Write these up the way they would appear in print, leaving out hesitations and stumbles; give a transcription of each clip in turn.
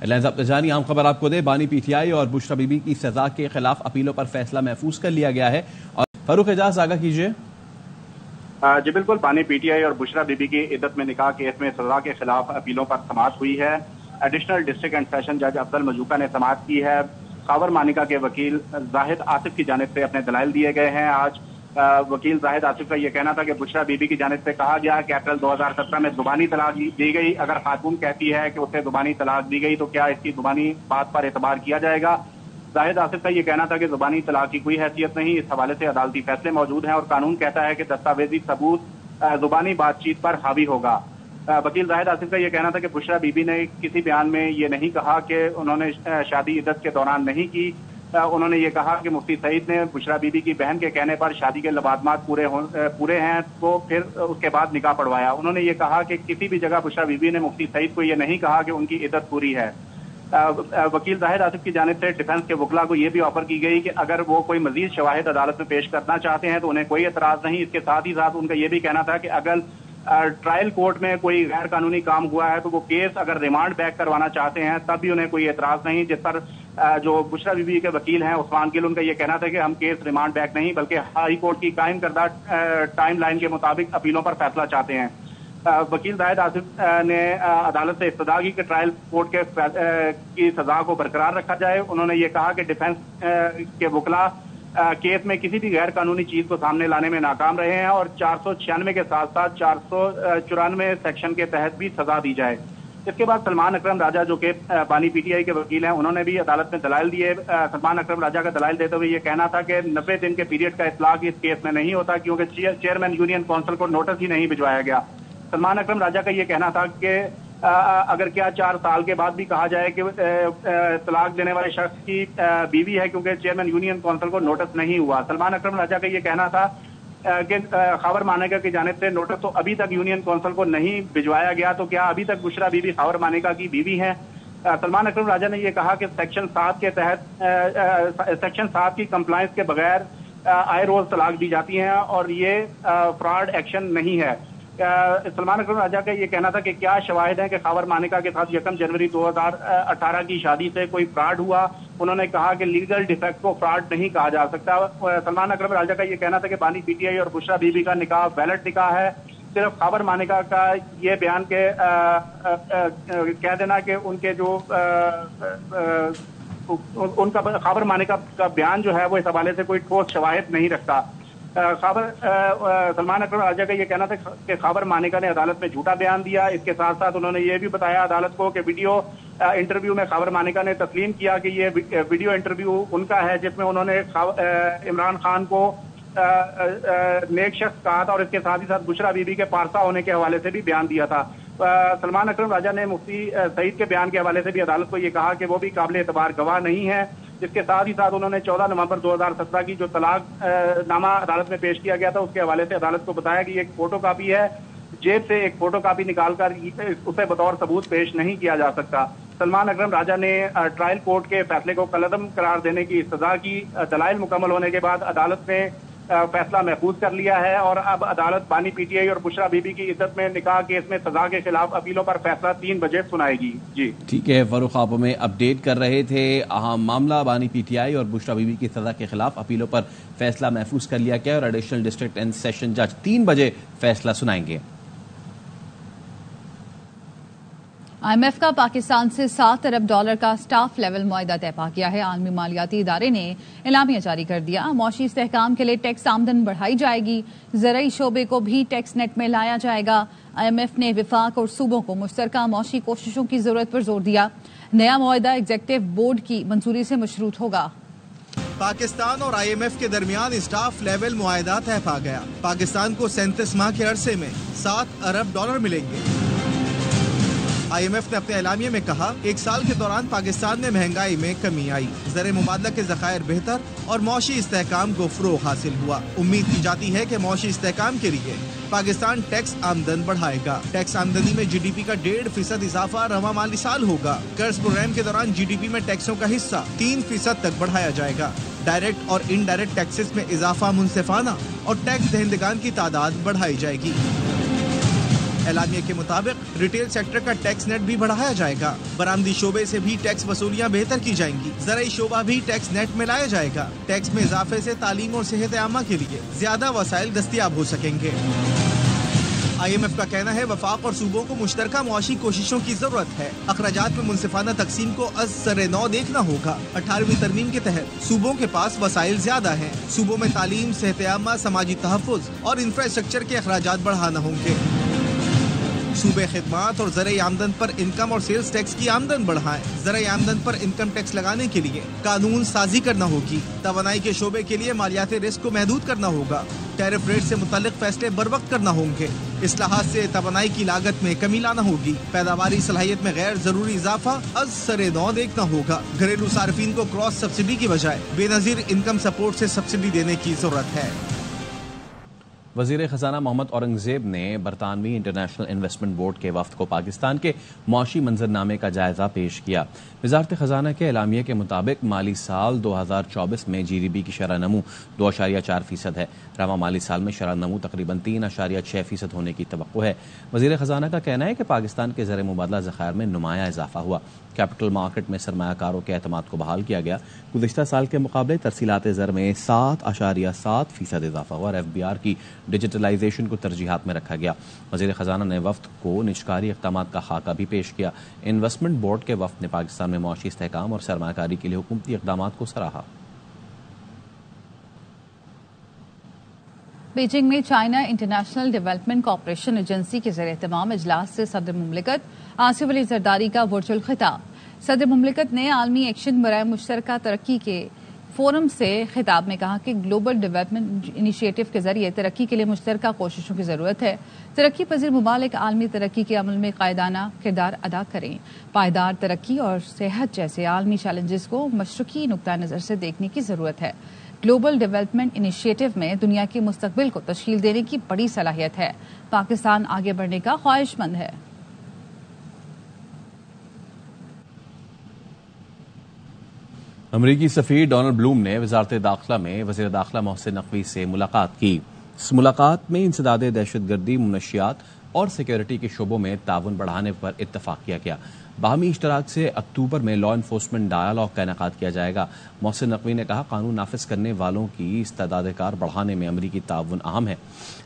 Lines آپ جانی عام خبر آپ کو دے، بانی پی ٹی آئی اور بشرا بی بی کی سزا کے خلاف اپیلوں پر فیصلہ محفوظ کر لیا گیا ہے۔ اور فاروق اعجاز آگاہ کیجیے۔ جی بالکل، بانی پی ٹی آئی اور بشرا بی بی کی عدت میں نکاح کیس میں سزا کے خلاف اپیلوں پر سماعت ہوئی ہے۔ ایڈیشنل ڈسٹرکٹ اینڈ سیشن جج افضل مجوکا نے سماعت کی ہے۔ خاور مانیکا کے وکیل زاہد آصف کی جانب سے اپنے دلائل دیے گئے ہیں۔ آج وکیل زاہد آصف کا یہ کہنا تھا کہ بشرا بی بی کی جانب سے کہا گیا کہ اپریل 2017 میں زبانی طلاق دی گئی، اگر خاتون کہتی ہے کہ اسے زبانی طلاق دی گئی تو کیا اس کی زبانی بات پر اعتبار کیا جائے گا؟ زاہد آصف کا یہ کہنا تھا کہ زبانی طلاق کی کوئی حیثیت نہیں، اس حوالے سے عدالتی فیصلے موجود ہیں اور قانون کہتا ہے کہ دستاویزی ثبوت زبانی بات چیت پر حاوی ہوگا۔ وکیل زاہد آصف کا یہ کہنا تھا کہ بشرا بی بی نے کسی بیان میں یہ نہیں کہا کہ انہوں نے شادی عدت کے دوران نہیں کی۔ انہوں نے یہ کہا کہ مفتی سعید نے بشرا بی بی کی بہن کے کہنے پر شادی کے لوازمات پورے ہیں تو پھر اس کے بعد نکاح پڑھوایا۔ انہوں نے یہ کہا کہ کسی بھی جگہ بشرا بی بی نے مفتی سعید کو یہ نہیں کہا کہ ان کی عدت پوری ہے۔ وکیل زاہد آصف کی جانب سے ڈیفنس کے وکلاء کو یہ بھی آفر کی گئی کہ اگر وہ کوئی مزید شواہد عدالت میں پیش کرنا چاہتے ہیں تو انہیں کوئی اعتراض نہیں۔ اس کے ساتھ ہی ساتھ ان کا یہ بھی کہنا تھا کہ اگر ٹرائل کورٹ میں کوئی غیر قانونی کام ہوا ہے تو وہ کیس اگر ریمانڈ بیک کروانا چاہتے ہیں تب بھی انہیں کوئی اعتراض نہیں، جس پر جو بشرا بی بی کے وکیل ہیں عثمان گل، ان کا یہ کہنا تھا کہ ہم کیس ریمانڈ بیک نہیں بلکہ ہائی کورٹ کی قائم کردہ ٹائم لائن کے مطابق اپیلوں پر فیصلہ چاہتے ہیں۔ وکیل زاہد آصف نے عدالت سے استدعا کی کہ ٹرائل کورٹ کی سزا کو برقرار رکھا جائے۔ انہوں نے یہ کہا کہ ڈیفنس کے وکلاء کیس میں کسی بھی غیر قانونی چیز کو سامنے لانے میں ناکام رہے ہیں اور 496 کے ساتھ ساتھ 494 سیکشن کے تحت بھی سزا دی جائے۔ اس کے بعد سلمان اکرم راجہ جو کہ بانی پی ٹی آئی کے وکیل ہیں، انہوں نے بھی عدالت میں دلائل دیے۔ سلمان اکرم راجہ کا دلائل دیتے ہوئے یہ کہنا تھا کہ 90 دن کے پیریڈ کا اطلاق اس کیس میں نہیں ہوتا کیونکہ چیئرمین یونین کونسل کو نوٹس ہی نہیں بھجوایا گیا۔ سلمان اکرم راجہ کا یہ کہنا تھا کہ اگر کیا 4 سال کے بعد بھی کہا جائے کہ طلاق دینے والے شخص کی بیوی ہے کیونکہ چیئرمین یونین کونسل کو نوٹس نہیں ہوا۔ سلمان اکرم راجہ کا یہ کہنا تھا کہ خاور مانیکا کی جانب سے نوٹس تو ابھی تک یونین کونسل کو نہیں بھجوایا گیا تو کیا ابھی تک بشرا بی بی خاور مانیکا کی بیوی ہیں؟ سلمان اکرم راجہ نے یہ کہا کہ سیکشن 7 کے تحت سیکشن 7 کی کمپلائنس کے بغیر آئے روز طلاق دی جاتی ہیں اور یہ فراڈ ایکشن نہیں ہے۔ سلمان اکرم راجہ کا یہ کہنا تھا کہ کیا شواہد ہیں کہ خاور مانیکا کے ساتھ 1 جنوری 2018 کی شادی سے کوئی فراڈ ہوا؟ انہوں نے کہا کہ لیگل ڈیفیکٹ کو فراڈ نہیں کہا جا سکتا۔ سلمان اکرم راجہ کا یہ کہنا تھا کہ بانی پی ٹی آئی اور بشرا بی بی کا نکاح ویلڈ نکاح ہے۔ صرف خاور مانیکا کا یہ بیان کے کہہ دینا کہ ان کے جو ان کا خاور مانیکا کا بیان جو ہے وہ اس حوالے سے کوئی ٹھوس شواہد نہیں رکھتا۔ سلمان اکرم راجہ کا یہ کہنا تھا کہ خاور مانیکا نے عدالت میں جھوٹا بیان دیا۔ اس کے ساتھ ساتھ انہوں نے یہ بھی بتایا عدالت کو کہ ویڈیو انٹرویو میں خاور مانیکا نے تسلیم کیا کہ یہ ویڈیو انٹرویو ان کا ہے جس میں انہوں نے عمران خان کو نیک شخص کہا تھا اور اس کے ساتھ ہی ساتھ بشرا بی بی کے پارسا ہونے کے حوالے سے بھی بیان دیا تھا۔ سلمان اکرم راجہ نے مفتی سعید کے بیان کے حوالے سے بھی عدالت کو یہ کہا کہ وہ بھی قابل اعتبار گواہ نہیں ہے۔ اس کے ساتھ ہی ساتھ انہوں نے 14 نومبر 2017 کی جو طلاق نامہ عدالت میں پیش کیا گیا تھا اس کے حوالے سے عدالت کو بتایا کہ یہ ایک فوٹو کاپی ہے، جیب سے ایک فوٹو کاپی نکال کر اسے بطور ثبوت پیش نہیں کیا جا سکتا۔ سلمان اکرم راجہ نے ٹرائل کورٹ کے فیصلے کو کالعدم قرار دینے کی استدعا کی۔ دلائل مکمل ہونے کے بعد عدالت نے فیصلہ محفوظ کر لیا ہے اور اب عدالت بانی پی ٹی آئی اور بشرا بی بی کی عدت میں نکاح کیس میں سزا کے خلاف اپیلوں پر فیصلہ 3 بجے سنائے گی۔ جی ٹھیک ہے، فاروق آپ میں اپڈیٹ کر رہے تھے اہم معاملہ بانی پی ٹی آئی اور بشرا بی بی کی سزا کے خلاف اپیلوں پر فیصلہ محفوظ کر لیا گیا اور ایڈیشنل ڈسٹرکٹ اینڈ سیشن جج 3 بجے فیصلہ سنائیں گے۔ آئی ایم ایف کا پاکستان سے $7 ارب کا سٹاف لیول معاہدہ طے پا گیا ہے۔ عالمی مالیاتی ادارے نے اعلامیہ جاری کر دیا۔ معاشی استحکام کے لیے ٹیکس آمدن بڑھائی جائے گی، زرعی شعبے کو بھی ٹیکس نیٹ میں لایا جائے گا۔ آئی ایم ایف نے وفاق اور صوبوں کو مشترکہ معاشی کوششوں کی ضرورت پر زور دیا۔ نیا معاہدہ ایگزیکٹو بورڈ کی منظوری سے مشروط ہوگا۔ پاکستان اور آئی ایم ایف کے درمیان اسٹاف لیول معاہدہ طے پا گیا۔ پاکستان کو 37 ماہ کے عرصے میں $7 ارب ملیں گے۔ آئی ایم ایف نے اپنے اعلامیے میں کہا 1 سال کے دوران پاکستان میں مہنگائی میں کمی آئی، زر مبادلہ کے ذخائر بہتر اور معاشی استحکام کو فروغ حاصل ہوا۔ امید کی جاتی ہے کہ معاشی استحکام کے لیے پاکستان ٹیکس آمدن بڑھائے گا۔ ٹیکس آمدنی میں جی ڈی پی کا 1.5% اضافہ رواں مالی سال ہوگا۔ قرض پروگرام کے دوران جی ڈی پی میں ٹیکسوں کا حصہ 3% تک بڑھایا جائے گا۔ ڈائریکٹ اور انڈائریکٹ ٹیکسز میں اضافہ منصفانہ اور ٹیکس دہندگان کی تعداد بڑھائی جائے گی۔ اعلامیہ کے مطابق ریٹیل سیکٹر کا ٹیکس نیٹ بھی بڑھایا جائے گا. برآمدی شعبے سے بھی ٹیکس وصولیاں بہتر کی جائیں گی. زرعی شعبہ بھی ٹیکس نیٹ میں لایا جائے گا. ٹیکس میں اضافے سے تعلیم اور صحت عامہ کے لیے زیادہ وسائل دستیاب ہو سکیں گے. IMF کا کہنا ہے وفاق اور صوبوں کو مشترکہ معاشی کوششوں کی ضرورت ہے. اخراجات میں منصفانہ تقسیم کو از سر نو دیکھنا ہوگا. 18ویں ترمیم کے تحت صوبوں کے پاس وسائل زیادہ ہیں. صوبوں میں تعلیم، صحت عامہ، سماجی تحفظ اور انفراسٹرکچر کے اخراجات بڑھانا ہوں گے. صوبے خدمات اور زرعی آمدن پر انکم اور سیلز ٹیکس کی آمدن بڑھائیں. زرعی آمدن پر انکم ٹیکس لگانے کے لیے قانون سازی کرنا ہوگی. توانائی کے شعبے کے لیے مالیاتی رسک کو محدود کرنا ہوگا. ٹیرف ریٹ سے متعلق فیصلے بر وقت کرنا ہوں گے. اصلاحات سے توانائی کی لاگت میں کمی لانا ہوگی. پیداواری صلاحیت میں غیر ضروری اضافہ از سر نو دیکھنا ہوگا. گھریلو صارفین کو کراس سبسڈی کی بجائے بے نظیر انکم سپورٹ سے سبسڈی دینے کی ضرورت ہے. وزیر خزانہ محمد اورنگزیب نے برطانوی انٹرنیشنل انویسٹمنٹ بورڈ کے وفد کو پاکستان کے معاشی منظرنامے کا جائزہ پیش کیا. وزارت خزانہ کے اعلامیے کے مطابق مالی سال 2024 میں GDP کی شرح نمو 2.4% ہے. رواں مالی سال میں شرح نمو تقریباً 3.6% ہونے کی توقع ہے. وزیر خزانہ کا کہنا ہے کہ پاکستان کے زر مبادلہ ذخائر میں نمایاں اضافہ ہوا. کیپٹل مارکیٹ میں سرمایہ کاروں کے اعتماد کو بحال کیا گیا. گزشتہ سال کے مقابلے ترسیلات زر میں 7.7% اضافہ ہوا اور FBR کی ڈیجیٹلائزیشن کو ترجیحات میں رکھا گیا. وزیر خزانہ نے وفد کو نجکاری اقدامات کا خاکہ بھی پیش کیا. انویسٹمنٹ بورڈ کے وفد نے پاکستان میں معاشی استحکام اور سرمایہ کاری کے لیے حکومتی اقدامات کو سراہا. بیجنگ میں China international development cooperation agency کے زیر اہتمام اجلاس سے صدر مملکت آصف علی زرداری کا ورچوئل خطاب. صدر مملکت نے عالمی ایکشن برائے مشترکہ ترقی کے فورم سے خطاب میں کہا کہ گلوبل ڈیولپمنٹ انیشیٹو کے ذریعے ترقی کے لیے مشترکہ کوششوں کی ضرورت ہے. ترقی پذیر ممالک عالمی ترقی کے عمل میں قائدانہ کردار ادا کریں. پائیدار ترقی اور صحت جیسے عالمی چیلنجز کو مشرقی نقطہ نظر سے دیکھنے کی ضرورت ہے. گلوبل ڈیولپمنٹ انیشیٹو میں دنیا کے مستقبل کو تشکیل دینے کی بڑی صلاحیت ہے. پاکستان آگے بڑھنے کا خواہش مند ہے. امریکی سفیر ڈونلڈ بلوم نے وزارت داخلہ میں وزیر داخلہ محسن نقوی سے ملاقات کی. اس ملاقات میں انسداد دہشت گردی، منشیات اور سیکیورٹی کے شعبوں میں تعاون بڑھانے پر اتفاق کیا گیا. باہمی اشتراک سے اکتوبر میں لا انفورسمنٹ ڈائیلاگ کا انعقاد کیا جائے گا. محسن نقوی نے کہا قانون نافذ کرنے والوں کی استعداد کار بڑھانے میں امریکی تعاون اہم ہے.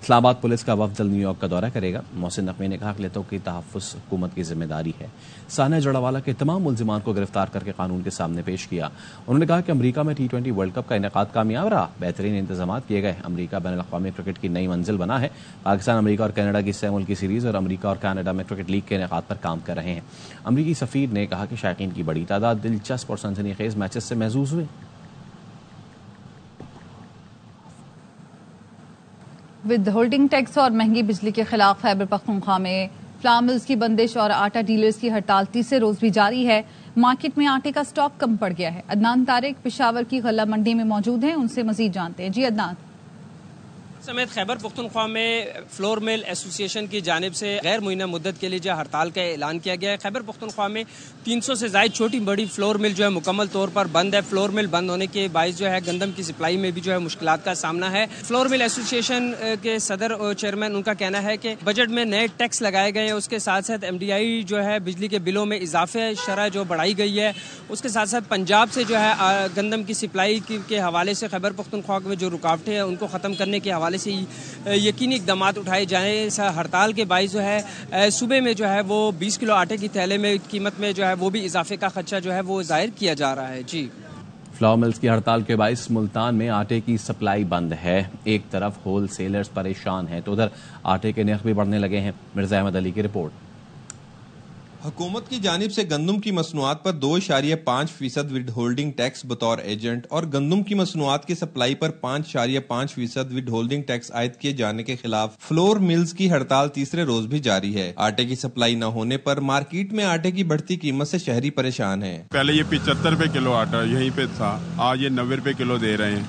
اسلام آباد پولیس کا وفد جلد نیو یارک کا دورہ کرے گا. محسن نقوی نے کہا اقلیتوں کی تحفظ حکومت کی ذمہ داری ہے. سانحہ جڑاوالا کے تمام ملزمان کو گرفتار کر کے قانون کے سامنے پیش کیا. انہوں نے کہا کہ امریکہ میں T20 ورلڈ کپ کا انعقاد کامیاب رہا. بہترین انتظامات کیے گئے. امریکہ بین الاقوامی کرکٹ کی نئی منزل بنا ہے. پاکستان امریکہ اور کینیڈا کی سہ ملکی سیریز اور امریکہ اور کینیڈا میں کرکٹ لیگ کے انعقاد پر کام کر رہے ہیں. امریکی سفیر نے کہا کہ شائقین کی بڑی تعداد دلچسپ اور سنسنی خیز میچز سے محظوظ ہوئے. ود ہولڈنگ ٹیکس اور مہنگی بجلی کے خلاف خیبر پختونخوا میں فلاور ملز کی بندش اور آٹا ڈیلرز کی ہڑتال تیسرے روز بھی جاری ہے. مارکیٹ میں آٹے کا سٹاک کم پڑ گیا ہے. عدنان طارق پشاور کی غلہ منڈی میں موجود ہیں، ان سے مزید جانتے ہیں. جی عدنان. سمیت خیبر پختونخوا میں فلور مل ایسوسی ایشن کی جانب سے غیر معینہ مدت کے لیے جو ہڑتال کا اعلان کیا گیا ہے. خیبر پختونخوا میں 300 سے زائد چھوٹی بڑی فلور مل جو ہے مکمل طور پر بند ہے. فلور مل بند ہونے کے باعث جو ہے گندم کی سپلائی میں بھی جو ہے مشکلات کا سامنا ہے. فلور مل ایسوسی ایشن کے صدر اور چیئرمین ان کا کہنا ہے کہ بجٹ میں نئے ٹیکس لگائے گئے ہیں، اس کے ساتھ ساتھ MDI جو ہے بجلی کے بلوں میں اضافے شرح جو بڑھائی گئی ہے، اس کے ساتھ ساتھ پنجاب سے جو ہے گندم کی سپلائی کے حوالے سے خیبر پختونخوا میں جو رکاوٹیں ہیں ان کو ختم کرنے کے حوالے سے یقینی اقدامات اٹھائے جائیں. ہڑتال کے باعث جو ہے صوبے میں جو ہے وہ 20 کلو آٹے کی تھیلے میں قیمت میں جو ہے وہ بھی اضافے کا خدشہ جو ہے وہ ظاہر کیا جا رہا ہے. جی فلاور ملز کی ہڑتال کے باعث ملتان میں آٹے کی سپلائی بند ہے. ایک طرف ہول سیلرز پریشان ہیں تو ادھر آٹے کے نرخ بھی بڑھنے لگے ہیں. مرزا احمد علی کی رپورٹ. حکومت کی جانب سے گندم کی مصنوعات پر 2.5% ود ہولڈنگ ٹیکس بطور ایجنٹ اور گندم کی مصنوعات کی سپلائی پر 5.5% ود ہولڈنگ ٹیکس عائد کیے جانے کے خلاف فلور ملز کی ہڑتال تیسرے روز بھی جاری ہے. آٹے کی سپلائی نہ ہونے پر مارکیٹ میں آٹے کی بڑھتی قیمت سے شہری پریشان ہیں. پہلے یہ 75 روپے کلو آٹا یہیں پہ تھا، آج یہ 90 روپے کلو دے رہے ہیں.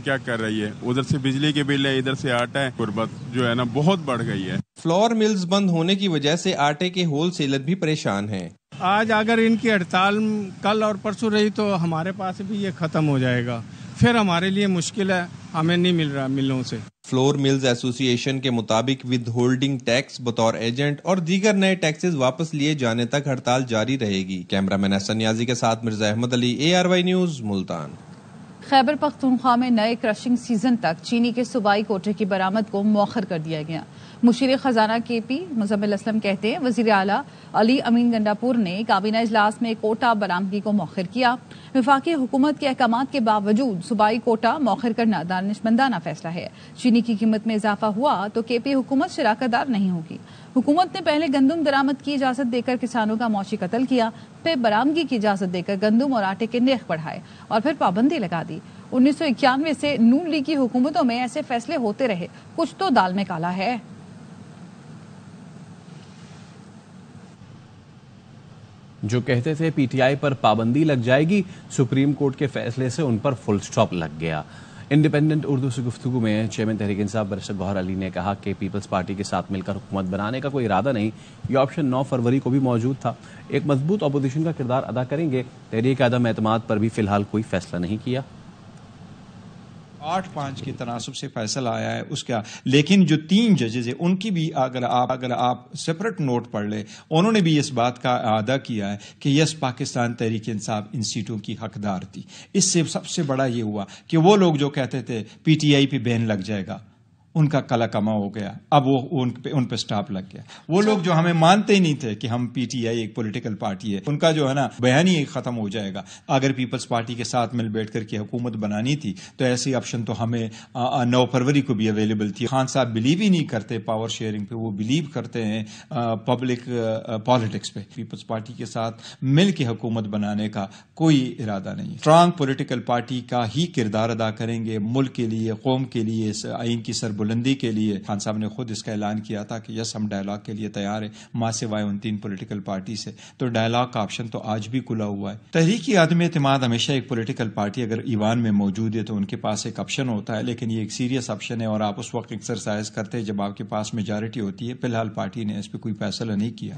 کیا کر رہی ہے؟ ادھر سے بجلی کے بل ہے، ادھر سے آٹا ہے. غربت جو ہے نا بہت بڑھ گئی ہے. فلور ملز بند ہونے کی وجہ سے آٹے کے ہول سیلر بھی پریشان ہیں. آج اگر ان کی ہڑتال کل اور پرسوں رہی تو ہمارے پاس بھی یہ ختم ہو جائے گا، پھر ہمارے لیے مشکل ہے، ہمیں نہیں مل رہا ملوں سے. فلور ملز ایسوسی ایشن کے مطابق ود ہولڈنگ ٹیکس بطور ایجنٹ اور دیگر نئے ٹیکسز واپس لیے جانے تک ہڑتال جاری رہے گی. کیمرہ مین احسن نیازی کے ساتھ مرزا احمد علی, ARY نیوز, ملتان. خیبر پختونخوا میں نئے کرشنگ سیزن تک چینی کے صوبائی کوٹے کی برآمد کو مؤخر کر دیا گیا. مشیر خزانہ KP مزمل اسلم کہتے ہیں وزیر اعلیٰ علی امین گنڈاپور نے کابینہ اجلاس میں کوٹا برآمدگی کو مؤخر کیا. وفاقی حکومت کے احکامات کے باوجود صوبائی کوٹا مؤخر کرنا دانشمندانہ فیصلہ ہے. چینی کی قیمت میں اضافہ ہوا تو KP حکومت شراکت دار نہیں ہوگی. حکومت نے پہلے گندم درآمد کی اجازت دے کر کسانوں کا معاشی قتل کیا, پھر برآمدگی کی اجازت دے کر گندم اور آٹے کے نرخ بڑھائے اور پھر پابندی لگا دی. 1991 سے نون لیگ کی حکومتوں میں ایسے فیصلے ہوتے رہے. کچھ تو دال میں کالا ہے. جو کہتے تھے PTI پر پابندی لگ جائے گی, سپریم کورٹ کے فیصلے سے ان پر فل سٹاپ لگ گیا. انڈیپینڈنٹ اردو سے گفتگو میں چیئرمین تحریک انصاف بیرسٹر گوہر علی نے کہا کہ پیپلز پارٹی کے ساتھ مل کر حکومت بنانے کا کوئی ارادہ نہیں. یہ آپشن 9 فروری کو بھی موجود تھا. ایک مضبوط اپوزیشن کا کردار ادا کریں گے. تحریک عدم اعتماد پر بھی فی الحال کوئی فیصلہ نہیں کیا. 8-5 کے تناسب سے فیصلہ آیا ہے اس کا, لیکن جو 3 ججز ہیں ان کی بھی اگر آپ سپریٹ نوٹ پڑھ لیں, انہوں نے بھی اس بات کا اعادہ کیا ہے کہ یس پاکستان تحریک انصاف ان سیٹوں کی حقدار تھی. اس سے سب سے بڑا یہ ہوا کہ وہ لوگ جو کہتے تھے PTI پہ بین لگ جائے گا, ان کا کلا کما ہو گیا. اب وہ ان پہ سٹاپ لگ گیا. وہ لوگ جو ہمیں مانتے ہی نہیں تھے کہ ہم PTI ایک پولیٹیکل پارٹی ہے, ان کا جو ہے نا بیان ہی ختم ہو جائے گا. اگر پیپلز پارٹی کے ساتھ مل بیٹھ کر کے حکومت بنانی تھی تو ایسی آپشن تو ہمیں 9 فروری کو بھی اویلیبل تھی. خان صاحب بلیو ہی نہیں کرتے پاور شیئرنگ پہ, وہ بلیو کرتے ہیں پبلک پالیٹکس پہ. پیپلز پارٹی کے ساتھ مل کے حکومت بنانے کا کوئی ارادہ نہیں. اسٹرانگ پولیٹیکل پارٹی کا ہی کردار ادا کریں گے ملک کے لیے, قوم کے لیے, آئین کی سربلندی کے لیے. خان صاحب نے خود اس کا اعلان کیا تھا کہ یس ہم ڈائلاگ کے لیے تیار ہیں ماں سوائے ان 3 پولیٹیکل پارٹی سے. تو ڈائلاگ کا آپشن تو آج بھی کھلا ہوا ہے. تحریک عدم اعتماد ہمیشہ ایک پولیٹیکل پارٹی اگر ایوان میں موجود ہے تو ان کے پاس ایک آپشن ہوتا ہے, لیکن یہ ایک سیریس آپشن ہے اور آپ اس وقت ایکسرسائز کرتے ہیں جب آپ کے پاس میجارٹی ہوتی ہے. فی الحال پارٹی نے اس پہ کوئی فیصلہ نہیں کیا.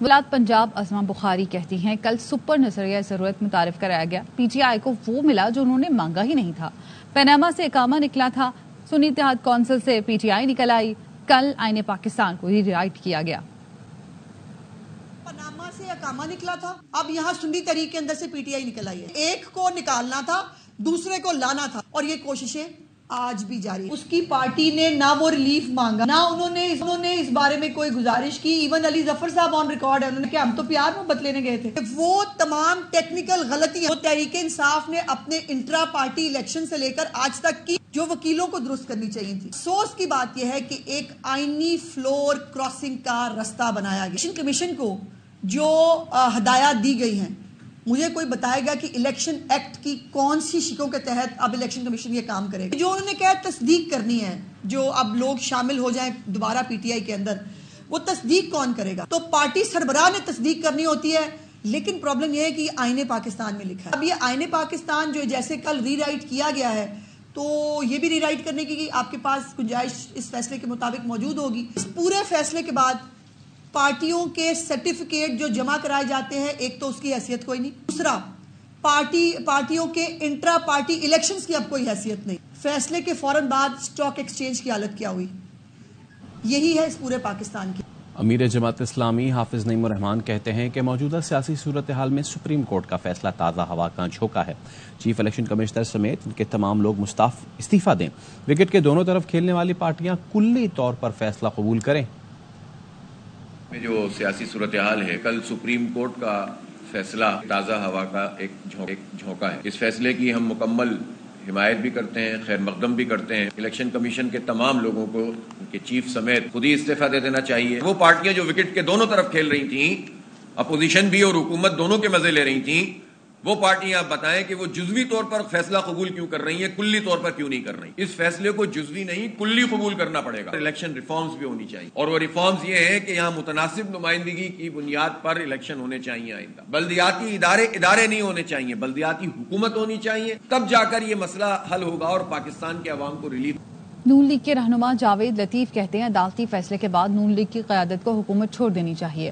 ولاد پنجاب ازما بخاری کہتی ہیں کل سپر نظریہ ضرورت متعارف کرایا گیا. PTI کو وہ ملا جو انہوں نے مانگا ہی نہیں تھا. پیناما سے اقامہ نکلا تھا, سنی اتحاد کونسل سے PTI نکل آئی. کل آئین پاکستان کو ری رائٹ کیا گیا. پاناما سے اقامہ نکلا تھا, اب یہاں سنی تحریک کے اندر سے PTI نکل آئی ہے. ایک کو نکالنا تھا, دوسرے کو لانا تھا, اور یہ کوششیں آج بھی جاری. اس کی پارٹی نے نہ وہ ریلیف مانگا, نہ انہوں نے اس بارے میں کوئی گزارش کی. ایون علی ظفر صاحب آن ریکارڈ ہے, انہوں نے کہ ہم تو پیار محبت لینے گئے تھے. وہ تمام ٹیکنیکل غلطیاں تحریک انصاف نے اپنے انٹرا پارٹی الیکشن سے لے کر آج تک کی جو وکیلوں کو درست کرنی چاہیے تھی. افسوس کی بات یہ ہے کہ ایک آئینی فلور کراسنگ کا رستہ بنایا گیا. الیکشن کمیشن کو جو ہدایات دی گئی ہیں, مجھے کوئی بتائے گا کہ الیکشن ایکٹ کی کون سی شکوں کے تحت اب الیکشن کمیشن یہ کام کرے گا. جو انہوں نے کہا تصدیق کرنی ہے, جو اب لوگ شامل ہو جائیں دوبارہ PTI کے اندر, وہ تصدیق کون کرے گا؟ تو پارٹی سربراہ نے تصدیق کرنی ہوتی ہے. لیکن پرابلم یہ ہے کہ آئین پاکستان میں لکھا ہے. اب یہ آئین پاکستان جو جیسے کل ری رائٹ کیا گیا ہے, تو یہ بھی ری رائٹ کرنے کی آپ کے پاس گنجائش اس فیصلے کے مطابق موجود ہوگی. اس پورے فیصلے کے بعد پارٹیوں کے سرٹیفکیٹ جو جمع کرائے جاتے ہیں, ایک تو اس کی حیثیت کوئی نہیں, دوسرا پارٹیوں کے انٹرا پارٹی الیکشنز کی اب کوئی حیثیت نہیں. فیصلے کے فوراً بعد سٹاک ایکسچینج کی حالت کیا ہوئی, یہی ہے اس پورے پاکستان کی. امیر جماعت اسلامی حافظ نعیم الرحمان کہتے ہیں کہ موجودہ سیاسی صورتحال میں سپریم کورٹ کا فیصلہ تازہ ہوا کا جھونکا ہے. چیف الیکشن کمشنر سمیت ان کے تمام لوگ استعفیٰ دیں. وکٹ کے دونوں طرف کھیلنے والی پارٹیاں کلی طور پر فیصلہ قبول کریں. میں جو سیاسی صورتحال ہے, کل سپریم کورٹ کا فیصلہ تازہ ہوا کا ایک جھونکا ہے. اس فیصلے کی ہم مکمل حمایت بھی کرتے ہیں, خیر مقدم بھی کرتے ہیں. الیکشن کمیشن کے تمام لوگوں کو ان کے چیف سمیت خود ہی استعفیٰ دے دینا چاہیے. وہ پارٹیاں جو وکٹ کے دونوں طرف کھیل رہی تھیں, اپوزیشن بھی اور حکومت دونوں کے مزے لے رہی تھیں, وہ پارٹیاں بتائیں کہ وہ جزوی طور پر فیصلہ قبول کیوں کر رہی ہیں, کلی طور پر کیوں نہیں کر رہی. اس فیصلے کو جزوی نہیں کلی قبول کرنا پڑے گا. الیکشن ریفارمز بھی ہونی چاہیے, اور وہ ریفارمز یہ ہیں کہ یہاں متناسب نمائندگی کی بنیاد پر الیکشن ہونے چاہیے. آئندہ بلدیاتی ادارے نہیں ہونے چاہیے, بلدیاتی حکومت ہونی چاہیے, تب جا کر یہ مسئلہ حل ہوگا اور پاکستان کے عوام کو ریلیف. نون لیگ کے رہنما جاوید لطیف کہتے ہیں عدالتی فیصلے کے بعد نون لیگ کی قیادت کو حکومت چھوڑ دینی چاہیے.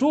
2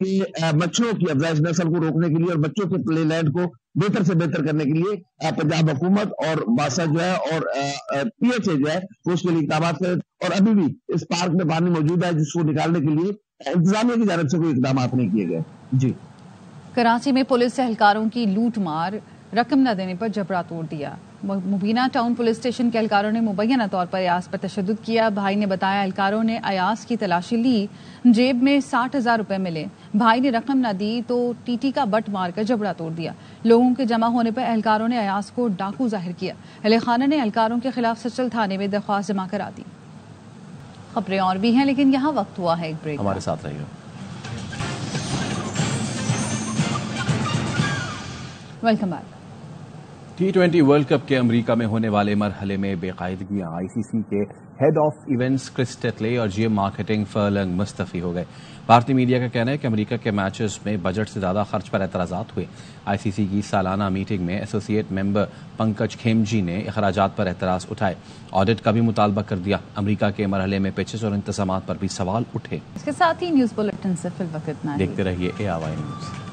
کہ مچھروں کی افزائش نسل کو روکنے کے لیے اور بچوں کے پلے لینڈ کو بہتر سے بہتر کرنے کے لیے پنجاب حکومت اور باسا جو ہے اور پی ایچ اے جو ہے وہ اس کے لیے اقدامات کرے، اور ابھی بھی اس پارک میں پانی موجود ہے جس کو نکالنے کے لیے انتظامیہ کی جانب سے کوئی اقدامات نہیں کیے گئے۔ جی، کراچی میں پولیس اہلکاروں کی لوٹ مار، رقم نہ دینے پر جبرا توڑ دیا۔ مبینہ ٹاؤن پولیس اسٹیشن کے اہلکاروں نے مبینہ طور پر ایاز پر تشدد کیا۔ بھائی نے بتایا اہلکاروں نے ایاز کی تلاشی لی، جیب میں 60,000 روپے ملے، بھائی نے رقم نہ دی تو ٹی ٹی کا بٹ مار کر جبڑا توڑ دیا۔ لوگوں کے جمع ہونے پر اہلکاروں نے ایاز کو ڈاکو ظاہر کیا۔ اہل خانہ نے اہلکاروں کے خلاف سچل تھانے میں درخواست جمع کرا دی۔ خبریں اور بھی ہیں لیکن یہاں وقت ہوا ہے ایک بریک۔ ہمارے ساتھ رہیے۔ Welcome back. T20 world cup کے امریکہ میں ہونے والے مرحلے میں بے قاعدگیاں، آئی سی سی کے ہیڈ آف ایونٹس کرس ٹیٹلے اور جی ایم مارکیٹنگ فرلنگ مستعفی ہو گئے۔ بھارتی میڈیا کا کہنا ہے کہ امریکہ کے میچز میں بجٹ سے زیادہ خرچ پر اعتراضات ہوئے۔ آئی سی سی کی سالانہ میٹنگ میں ایسوسی ایٹ ممبر پنکج کھیمجی نے اخراجات پر اعتراض اٹھائے، آڈٹ کا بھی مطالبہ کر دیا۔ امریکہ کے مرحلے میں پیچز اور انتظامات پر بھی سوال اٹھے۔ اس کے ساتھ ہی نیوز بلیٹن سے فی الوقت اتنا ہی۔ دیکھتے رہیے ARY نیوز۔